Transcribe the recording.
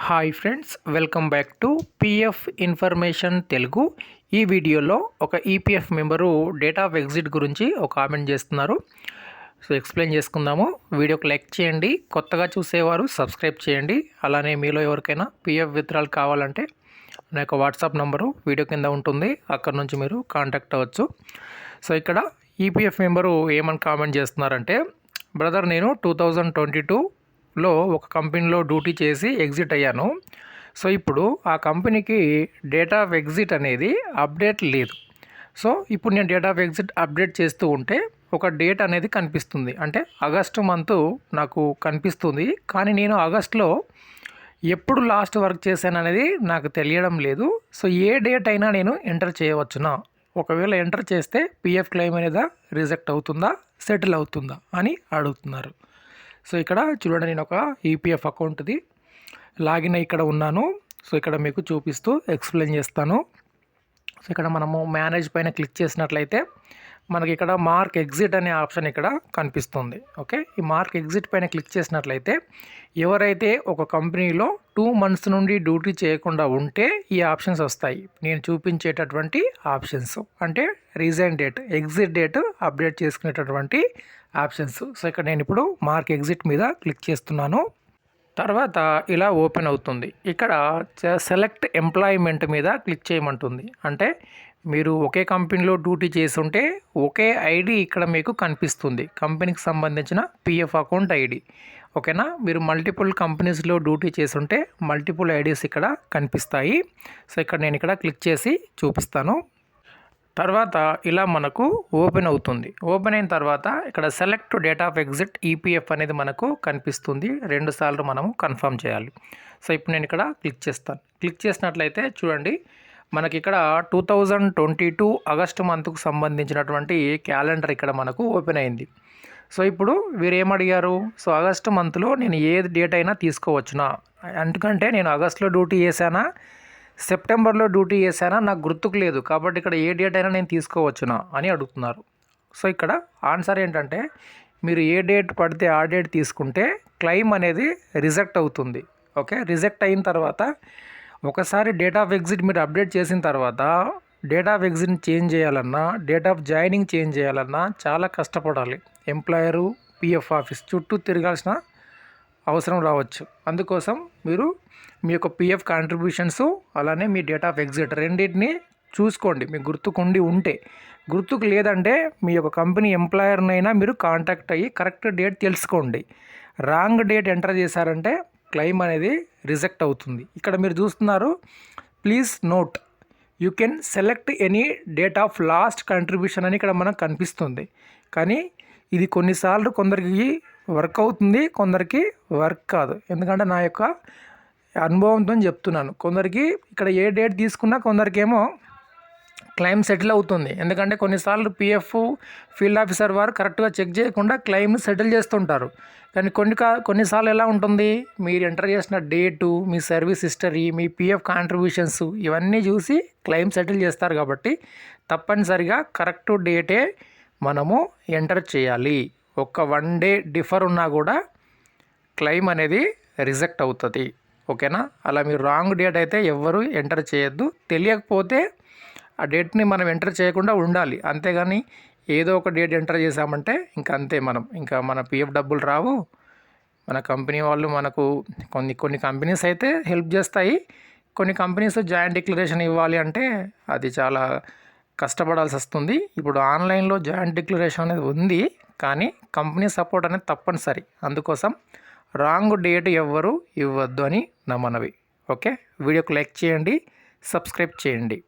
Hi friends, welcome back to PF information Telugu. ఈ వీడియోలో ఒక EPF member date of exit గురించి ఒక కామెంట్ చేస్తున్నారు. సో ఎక్స్ప్లెయిన్ చేసుకుందాము. వీడియోకి లైక్ చేయండి, కొత్తగా చూసేవారు సబ్స్క్రైబ్ చేయండి. అలానే మీలో ఎవరికైనా పిఎఫ్ విత్డ్రాల్ కావాలంటే నా యొక్క వాట్సాప్ నంబరు వీడియో కింద ఉంటుంది, అక్కడ నుంచి మీరు కాంటాక్ట్ అవ్వచ్చు. సో ఇక్కడ ఈపీఎఫ్ మెంబరు ఏమని కామెంట్ చేస్తున్నారంటే, బ్రదర్ నేను 2022లో ఒక కంపెనీలో డ్యూటీ చేసి ఎగ్జిట్ అయ్యాను. సో ఇప్పుడు ఆ కంపెనీకి డేట్ ఆఫ్ ఎగ్జిట్ అనేది అప్డేట్ లేదు. సో ఇప్పుడు నేను డేట్ ఆఫ్ ఎగ్జిట్ అప్డేట్ చేస్తూ ఉంటే ఒక డేట్ అనేది కనిపిస్తుంది, అంటే ఆగస్టు మంత్ నాకు కనిపిస్తుంది. కానీ నేను ఆగస్టులో ఎప్పుడు లాస్ట్ వర్క్ చేశాను అనేది నాకు తెలియడం లేదు. సో ఏ డేట్ అయినా నేను ఎంటర్ చేయవచ్చునా? ఒకవేళ ఎంటర్ చేస్తే పిఎఫ్ క్లెయిమ్ అనేది రిజెక్ట్ అవుతుందా, సెటిల్ అవుతుందా అని అడుగుతున్నారు. సో ఇక్కడ చూడండి, నేను ఒక ఈపీఎఫ్ అకౌంట్ది లాగిన్ ఇక్కడ ఉన్నాను. సో ఇక్కడ మీకు చూపిస్తూ ఎక్స్ప్లెయిన్ చేస్తాను. సో ఇక్కడ మనము మేనేజ్ పైన క్లిక్ చేసినట్లయితే మనకి ఇక్కడ మార్క్ ఎగ్జిట్ అనే ఆప్షన్ ఇక్కడ కనిపిస్తుంది. ఓకే, ఈ మార్క్ ఎగ్జిట్ పైన క్లిక్ చేసినట్లయితే ఎవరైతే ఒక కంపెనీలో 2 months నుండి డ్యూటీ చేయకుండా ఉంటే ఈ ఆప్షన్స్ వస్తాయి. నేను చూపించేటటువంటి ఆప్షన్స్ అంటే resign date, exit date update చేసుకునేటటువంటి ఆప్షన్స్. సో ఇక్కడ నేను ఇప్పుడు మార్క్ ఎగ్జిట్ మీద క్లిక్ చేస్తున్నాను. తర్వాత ఇలా ఓపెన్ అవుతుంది. ఇక్కడ సెలెక్ట్ ఎంప్లాయ్మెంట్ మీద క్లిక్ చేయమంటుంది. అంటే మీరు ఒకే కంపెనీలో డ్యూటీ చేస్తుంటే ఒకే ఐడి ఇక్కడ మీకు కనిపిస్తుంది, కంపెనీకి సంబంధించిన పిఎఫ్ అకౌంట్ ఐడి. ఓకేనా, మీరు మల్టిపుల్ కంపెనీస్లో డ్యూటీ చేస్తుంటే మల్టిపుల్ ఐడీస్ ఇక్కడ కనిపిస్తాయి. సో ఇక్కడ నేను ఇక్కడ క్లిక్ చేసి చూపిస్తాను. తర్వాత ఇలా మనకు ఓపెన్ అవుతుంది. ఓపెన్ అయిన తర్వాత ఇక్కడ select date of exit EPF అనేది మనకు కనిపిస్తుంది. 2 సార్లు మనము కన్ఫర్మ్ చేయాలి. సో ఇప్పుడు నేను ఇక్కడ క్లిక్ చేస్తాను. క్లిక్ చేసినట్లయితే చూడండి, మనకి ఇక్కడ 2022 ఆగస్టు మంత్కు సంబంధించినటువంటి క్యాలెండర్ ఇక్కడ మనకు ఓపెన్ అయింది. సో ఇప్పుడు వీరు ఏమడిగారు, సో ఆగస్టు మంత్లో నేను ఏ డేట్ అయినా తీసుకోవచ్చునా? ఎందుకంటే నేను ఆగస్టులో డ్యూటీ చేశానా, సెప్టెంబర్లో డ్యూటీ చేశానా నాకు గుర్తుకు లేదు, కాబట్టి ఇక్కడ ఏ డేట్ అయినా నేను తీసుకోవచ్చునా అని అడుగుతున్నారు. సో ఇక్కడ ఆన్సర్ ఏంటంటే, మీరు ఏ డేట్ పడితే ఆ డేట్ తీసుకుంటే క్లెయిమ్ అనేది రిజెక్ట్ అవుతుంది. ఓకే, రిజెక్ట్ అయిన తర్వాత ఒకసారి డేట్ ఆఫ్ ఎగ్జిట్ మీరు అప్డేట్ చేసిన తర్వాత డేట్ ఆఫ్ ఎగ్జిట్ చేంజ్ చేయాలన్నా, డేట్ ఆఫ్ జాయినింగ్ చేంజ్ చేయాలన్నా చాలా కష్టపడాలి. ఎంప్లాయరు, పిఎఫ్ ఆఫీస్ చుట్టూ తిరగాల్సిన అవసరం రావచ్చు. అందుకోసం మీరు మీ యొక్క పిఎఫ్ కాంట్రిబ్యూషన్స్ అలానే మీ డేట్ ఆఫ్ ఎగ్జిట్ రెండింటిని చూసుకోండి. మీకు గుర్తుకుండి ఉంటే, గుర్తుకు లేదంటే మీ యొక్క కంపెనీ ఎంప్లాయర్నైనా మీరు కాంటాక్ట్ అయ్యి కరెక్ట్ డేట్ తెలుసుకోండి. రాంగ్ డేట్ ఎంటర్ చేశారంటే క్లెయిమ్ అనేది రిజెక్ట్ అవుతుంది. ఇక్కడ మీరు చూస్తున్నారు, please note you can select any date of last contribution అని ఇక్కడ మనకు కనిపిస్తుంది. కానీ ఇది కొన్నిసార్లు కొందరికి వర్క్ అవుతుంది, కొందరికి వర్క్ కాదు. ఎందుకంటే నా యొక్క అనుభవంతో చెప్తున్నాను. కొందరికి ఇక్కడ ఏ డేట్ తీసుకున్నా కొందరికేమో క్లెయిమ్ సెటిల్ అవుతుంది. ఎందుకంటే కొన్నిసార్లు పిఎఫ్ ఫీల్డ్ ఆఫీసర్ వారు కరెక్ట్గా చెక్ చేయకుండా క్లెయిమ్ సెటిల్ చేస్తుంటారు. కానీ కొన్నిసార్లు ఎలా ఉంటుంది, మీరు ఎంటర్ చేసిన డేటు, మీ సర్వీస్ హిస్టరీ, మీ పిఎఫ్ కాంట్రిబ్యూషన్స్ ఇవన్నీ చూసి క్లెయిమ్ సెటిల్ చేస్తారు. కాబట్టి తప్పనిసరిగా కరెక్ట్ డేటే మనము ఎంటర్ చేయాలి. ఒక 1 day డిఫర్ ఉన్నా కూడా క్లెయిమ్ అనేది రిజెక్ట్ అవుతుంది. ఓకేనా, అలా మీరు రాంగ్ డేట్ అయితే ఎవ్వరూ ఎంటర్ చేయొద్దు. తెలియకపోతే ఆ డేట్ని మనం ఎంటర్ చేయకుండా ఉండాలి. అంతేగాని ఏదో ఒక డేట్ ఎంటర్ చేసామంటే ఇంకా అంతే, ఇంకా మన పిఎఫ్ డబ్బులు రావు. మన కంపెనీ వాళ్ళు మనకు కొన్ని కంపెనీస్ అయితే హెల్ప్ చేస్తాయి. కొన్ని కంపెనీస్ జాయింట్ డిక్లరేషన్ ఇవ్వాలి అంటే అది చాలా కష్టపడాల్సి వస్తుంది. ఇప్పుడు ఆన్లైన్లో జాయింట్ డిక్లరేషన్ అనేది ఉంది, కానీ కంపెనీ సపోర్ట్ అనేది తప్పనిసరి. అందుకోసం రాంగ్ డేట్ ఎవ్వరూ ఇవ్వద్దు అని నా మనవి. ఓకే, వీడియోకి లైక్ చేయండి, సబ్స్క్రైబ్ చేయండి.